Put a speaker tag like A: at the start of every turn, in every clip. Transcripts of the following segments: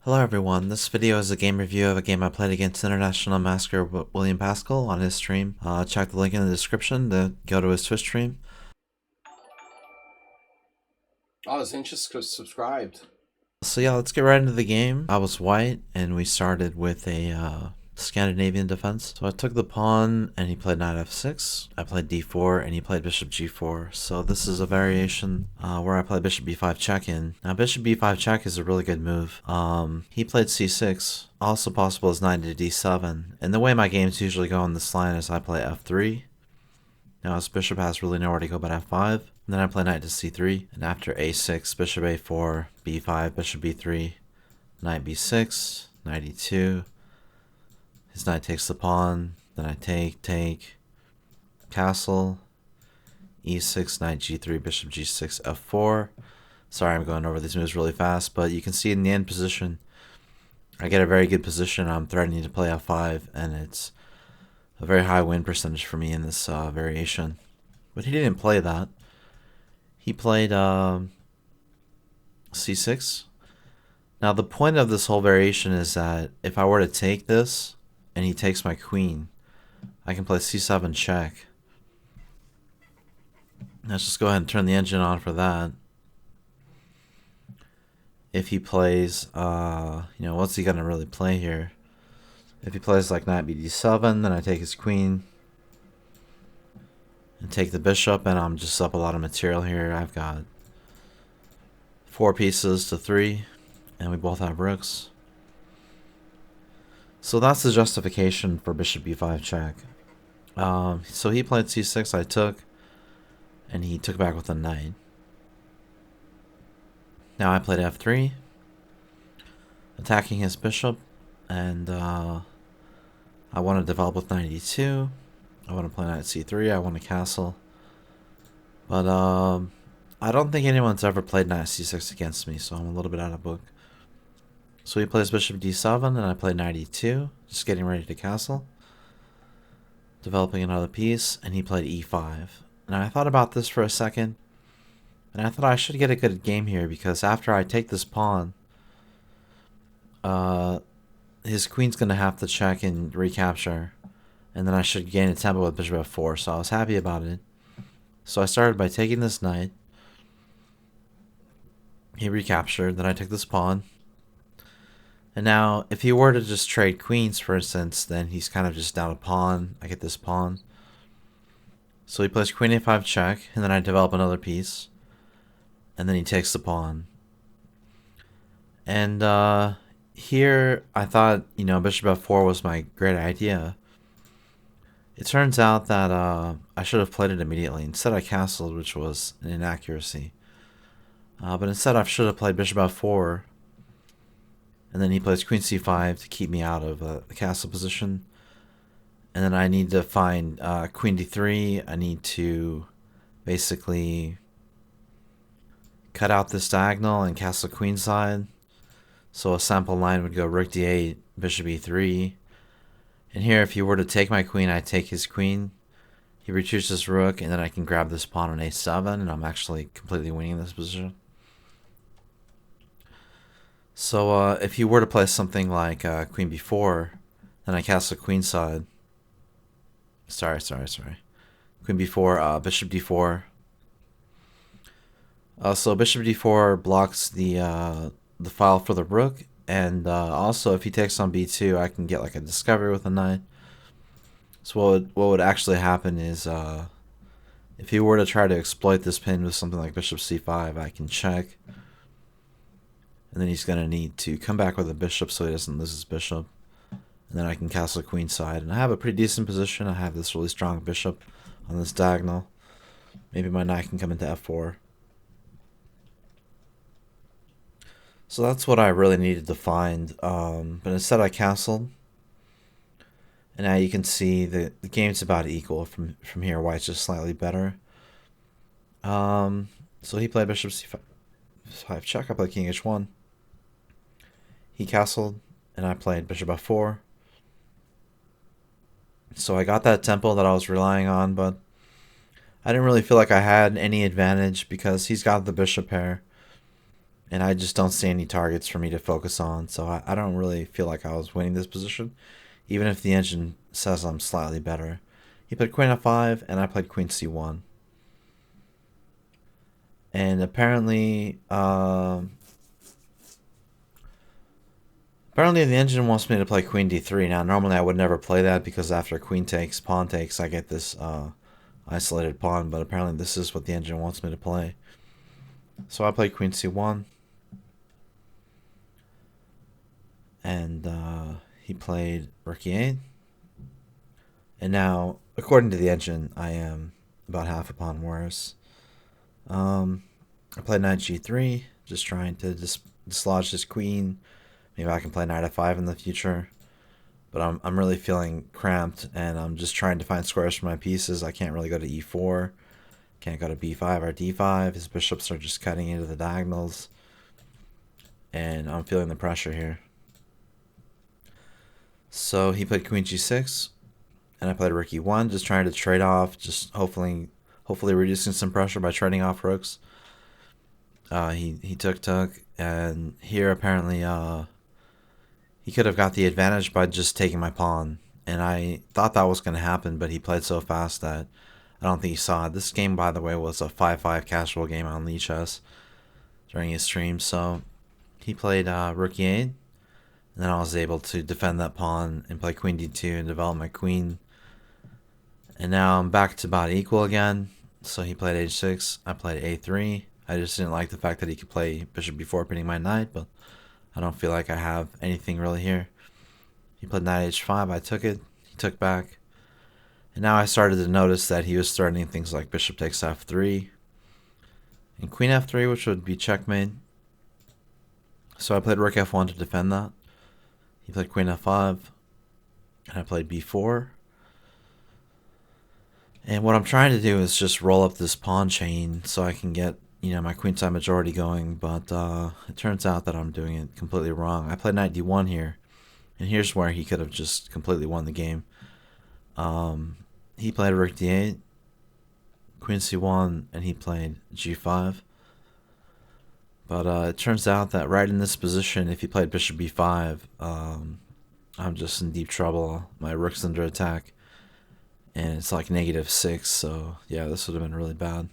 A: Hello everyone, this video is a game review of a game I played against International Master William Pascal on his stream. Check the link in the description to go to his Twitch stream.
B: Oh, Zinch's subscribed.
A: So yeah, let's get right into the game. I was white and we started with a Scandinavian defense. So I took the pawn and he played knight f6. I played d4 and he played bishop g4. So this is a variation where I play bishop b5 check in. Now bishop b5 check is a really good move. He played c6. Also possible is knight to d7. And the way my games usually go on this line is I play f3. Now his bishop has really nowhere to go but f5. And then I play knight to c3. And after a6, bishop a4, b5, bishop b3, knight b6, knight e2. His knight takes the pawn, then I take, castle, e6, knight g3, bishop g6, f4. Sorry, I'm going over these moves really fast, but you can see in the end position, I get a very good position. I'm threatening to play f5, and it's a very high win percentage for me in this variation. But he didn't play that. He played c6. Now the point of this whole variation is that if I were to take this, and he takes my queen, I can play c7 check. Let's just go ahead and turn the engine on for that. If he plays, what's he gonna really play here? If he plays like knight bd7, then I take his queen and take the bishop, and I'm just up a lot of material here. I've got 4 pieces to 3, and we both have rooks. So that's the justification for bishop b5 check. So he played c6, I took, and he took back with a knight. Now I played f3, attacking his bishop, and I want to develop with knight e2. I want to play knight c3, I want to castle. But I don't think anyone's ever played knight c6 against me, so I'm a little bit out of book. So he plays bishop d7, and I play knight e2, just getting ready to castle. Developing another piece, and he played e5. Now I thought about this for a second, and I thought I should get a good game here, because after I take this pawn, his queen's going to have to check and recapture, and then I should gain a tempo with bishop f4, so I was happy about it. So I started by taking this knight. He recaptured, then I took this pawn. And now, if he were to just trade queens, for instance, then he's kind of just down a pawn. I get this pawn. So he plays queen a5 check, and then I develop another piece. And then he takes the pawn. And here, I thought, bishop f4 was my great idea. It turns out that I should have played it immediately. Instead, I castled, which was an inaccuracy. But instead, I should have played bishop f4. And then he plays queen c5 to keep me out of the castle position. And then I need to find queen d3. I need to basically cut out this diagonal and castle queenside. So a sample line would go rook d8, bishop e3. And here, if he were to take my queen, I take his queen. He retreats his rook, and then I can grab this pawn on a7, and I'm actually completely winning this position. So if he were to play something like queen b4, then I castle queenside. Sorry. Queen b4, bishop d4. So bishop d4 blocks the file for the rook, and also if he takes on b2, I can get like a discovery with a knight. So what would actually happen is if he were to try to exploit this pin with something like bishop c5, I can check. And then he's going to need to come back with a bishop so he doesn't lose his bishop. And then I can castle queenside. And I have a pretty decent position. I have this really strong bishop on this diagonal. Maybe my knight can come into f4. So that's what I really needed to find. But instead I castled. And now you can see that the game's about equal from here. White's just slightly better. So he played bishop c5 check. I played king h1. He castled, and I played bishop f4. So I got that tempo that I was relying on, but I didn't really feel like I had any advantage because he's got the bishop pair. and I just don't see any targets for me to focus on, so I don't really feel like I was winning this position, even if the engine says I'm slightly better. He played queen f5, and I played queen c1. And apparently the engine wants me to play queen d3. Now, normally I would never play that because after queen takes, pawn takes, I get this isolated pawn, but apparently this is what the engine wants me to play. So I played queen c1, and he played rook e8. And now, according to the engine, I am about half a pawn worse. I played knight g3, just trying to dislodge this queen. Maybe I can play knight f5 in the future. But I'm really feeling cramped, and I'm just trying to find squares for my pieces. I can't really go to e4. Can't go to b5 or d5. His bishops are just cutting into the diagonals. And I'm feeling the pressure here. So he played queen g6, and I played rook e1, just trying to trade off, just hopefully reducing some pressure by trading off rooks. He took, and here apparently he could have got the advantage by just taking my pawn. And I thought that was going to happen, but he played so fast that I don't think he saw it. This game, by the way, was a 5-5 casual game on Lichess during his stream. So he played rook e8, and then I was able to defend that pawn and play queen d2 and develop my queen. And now I'm back to about equal again. So he played h6, I played a3. I just didn't like the fact that he could play bishop b4 pinning my knight, but I don't feel like I have anything really here. He played knight h5, I took it, he took back. And now I started to notice that he was threatening things like bishop takes f3 and queen f3, which would be checkmate. So I played rook f1 to defend that. He played queen f5, and I played b4. And what I'm trying to do is just roll up this pawn chain so I can get, my queenside majority going, but it turns out that I'm doing it completely wrong. I played knight d1 here, and here's where he could have just completely won the game. He played rook d8, queen c1, and he played g5. But it turns out that right in this position, if he played bishop b5, I'm just in deep trouble. My rook's under attack, and it's like -6, so yeah, this would have been really bad.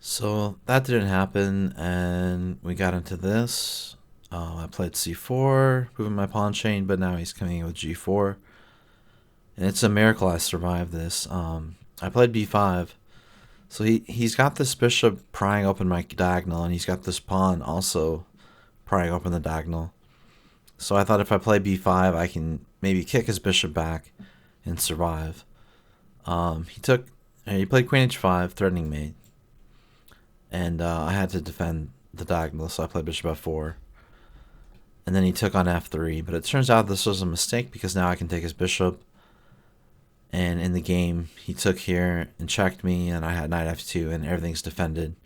A: So that didn't happen, and we got into this. I played c4, moving my pawn chain, but now he's coming in with g4. And it's a miracle I survived this. I played b5. So he's got this bishop prying open my diagonal, and he's got this pawn also prying open the diagonal. So I thought if I play b5, I can maybe kick his bishop back and survive. He played queen h5, threatening mate. And I had to defend the diagonal, so I played bishop f4. And then he took on f3, but it turns out this was a mistake because now I can take his bishop. And in the game, he took here and checked me, and I had knight f2, and everything's defended.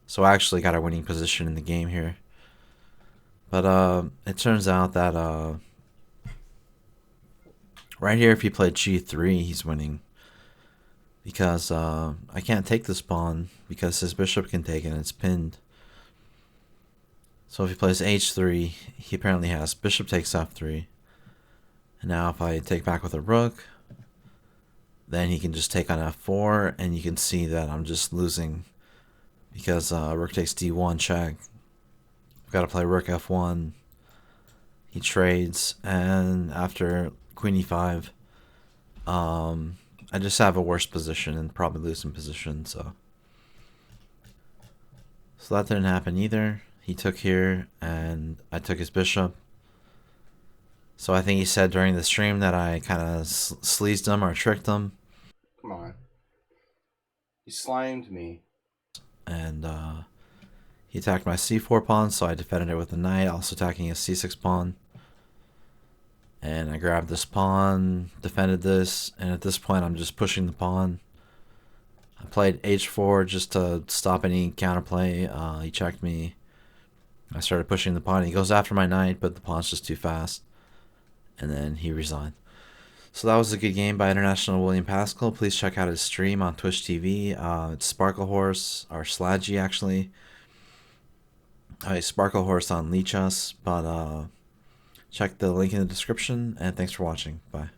A: So I actually got a winning position in the game here. But it turns out that right here, if he played g3, he's winning. Because I can't take this pawn because his bishop can take it and it's pinned. So if he plays h3, he apparently has bishop takes f3. And now if I take back with a rook, then he can just take on f4, and you can see that I'm just losing because rook takes d1 check. I've got to play rook f1. He trades, and after queen e5, I just have a worse position and probably losing position, so that didn't happen either. He took here, and I took his bishop. So I think he said during the stream that I kind of sleazed him or tricked him.
B: Come on. You slimed me.
A: And he attacked my c4 pawn, so I defended it with the knight, also attacking his c6 pawn. And I grabbed this pawn, defended this, and at this point I'm just pushing the pawn. I played h4 just to stop any counterplay. He checked me. I started pushing the pawn. He goes after my knight, but the pawn's just too fast. And then he resigned. So that was a good game by International William Pascal. Please check out his stream on Twitch TV. It's Sparkle Horse, or Sludgy actually. Sparkle Horse on Leech Us, but check the link in the description, and thanks for watching. Bye.